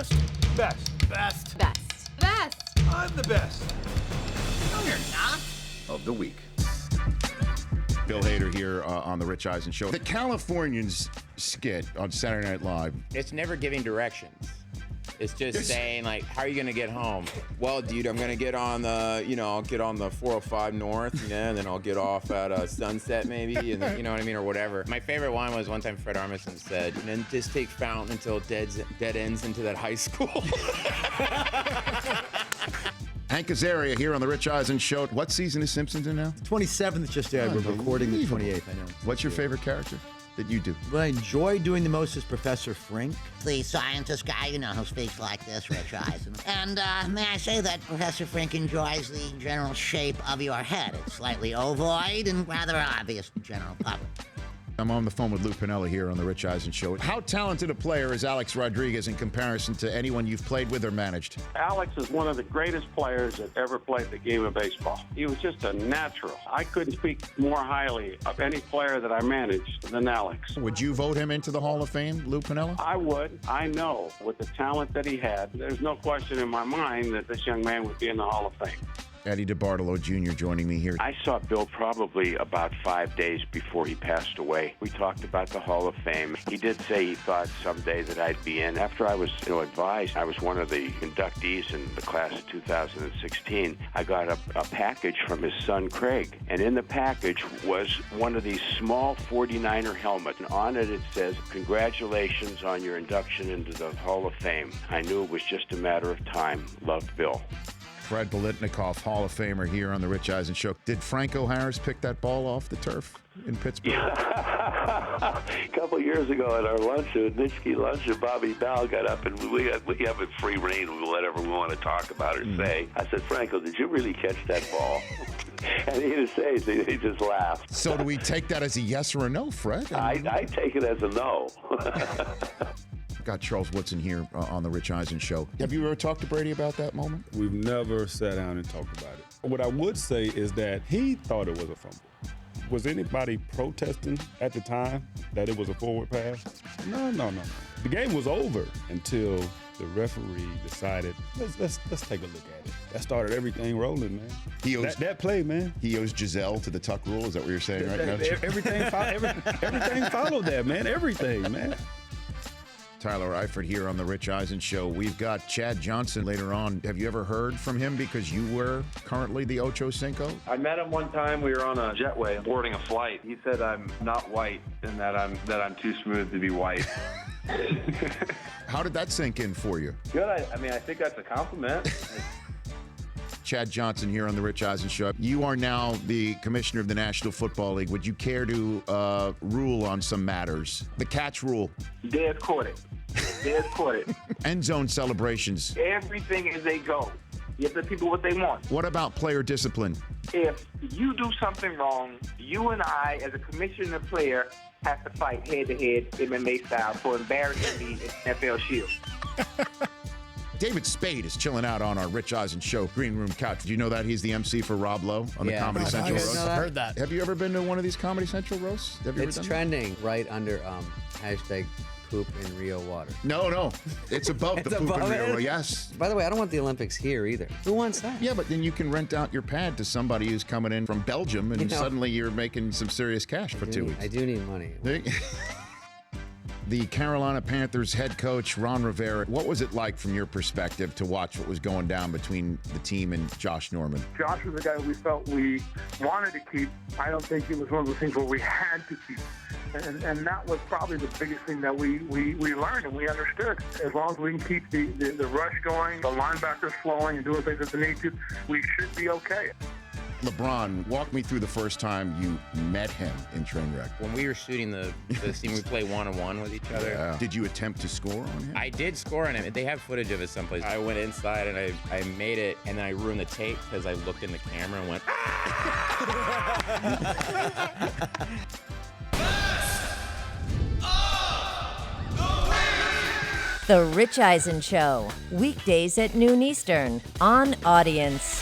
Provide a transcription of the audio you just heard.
best? Best. Best. Best. Best. I'm the best. No, you're not. Of the week. Bill Hader here on the Rich Eisen Show. The Californians skit on Saturday Night Live. It's never giving directions. It's just saying, like, how are you going to get home? Well, dude, I'm going to get on the, I'll get on the 405 North, and then I'll get off at Sunset maybe, and then, you know what I mean, or whatever. My favorite one was one time Fred Armisen said, and then just take Fountain until it dead ends into that high school. Hank Azaria here on the Rich Eisen Show. What season is Simpsons in now? 27th just there. We're recording the 28th, I know. What's your favorite character that you do? What I enjoy doing the most is Professor Frink. The scientist guy, who speaks like this, Rich Eisen. And may I say that Professor Frink enjoys the general shape of your head. It's slightly ovoid and rather obvious to the general public. I'm on the phone with Lou Piniella here on the Rich Eisen Show. How talented a player is Alex Rodriguez in comparison to anyone you've played with or managed? Alex is one of the greatest players that ever played the game of baseball. He was just a natural. I couldn't speak more highly of any player that I managed than Alex. Would you vote him into the Hall of Fame, Lou Piniella? I would. I know with the talent that he had, there's no question in my mind that this young man would be in the Hall of Fame. Eddie DeBartolo Jr. joining me here. I saw Bill probably about 5 days before he passed away. We talked about the Hall of Fame. He did say he thought someday that I'd be in. After I was advised, I was one of the inductees in the class of 2016. I got a package from his son, Craig. And in the package was one of these small 49er helmets. And on it, it says, "Congratulations on your induction into the Hall of Fame. I knew it was just a matter of time. Love, Bill." Fred Biletnikoff, Hall of Famer here on the Rich Eisen Show. Did Franco Harris pick that ball off the turf in Pittsburgh? A couple of years ago at our luncheon, Nitschke luncheon, Bobby Bell got up and we have a free reign. We whatever we want to talk about or say. I said, "Franco, did you really catch that ball?" And he didn't say anything. He just laughed. So do we take that as a yes or a no, Fred? I take it as a no. Got Charles Woodson here on the Rich Eisen Show. Have you ever talked to Brady about that moment? We've never sat down and talked about it. What I would say is that he thought it was a fumble. Was anybody protesting at the time that it was a forward pass? No. The game was over until the referee decided, let's take a look at it. That started everything rolling, man. That play, man. He owes Giselle to the tuck rule. Is that what you're saying right now? Everything followed that, man. Everything, man. Tyler Eifert here on the Rich Eisen Show. We've got Chad Johnson later on. Have you ever heard from him because you were currently the Ocho Cinco? I met him one time. We were on a jetway boarding a flight. He said I'm not white and that I'm too smooth to be white. How did that sink in for you? Good. I mean, I think that's a compliment. Chad Johnson here on the Rich Eisen Show. You are now the commissioner of the National Football League. Would you care to rule on some matters? The catch rule. Dead caught it. End zone celebrations. Everything is a go. Give the people what they want. What about player discipline? If you do something wrong, you and I, as a commissioner player, have to fight head-to-head MMA style for embarrassing me in NFL Shield. David Spade is chilling out on our Rich Eisen Show Green Room Couch. Do you know that? He's the MC for Rob Lowe on the Comedy Central roast. I've heard that. Have you ever been to one of these Comedy Central roasts? Have you It's trending right under hashtag poop in Rio water. No. It's above the poop in Rio. Yes. By the way, I don't want the Olympics here either. Who wants that? Yeah, but then you can rent out your pad to somebody who's coming in from Belgium, and suddenly you're making some serious cash for 2 weeks. I do need money. The Carolina Panthers head coach, Ron Rivera, what was it like from your perspective to watch what was going down between the team and Josh Norman? Josh was a guy we felt we wanted to keep. I don't think it was one of those things where we had to keep. And that was probably the biggest thing that we learned and we understood. As long as we can keep the rush going, the linebackers flowing and doing things that they need to, we should be okay. LeBron, walk me through the first time you met him in Trainwreck. When we were shooting the scene, we play one-on-one with each other. Yeah. Did you attempt to score on him? I did score on him. They have footage of it someplace. I went inside and I made it, and then I ruined the tape because I looked in the camera and went, The Rich Eisen Show, weekdays at noon Eastern on Audience.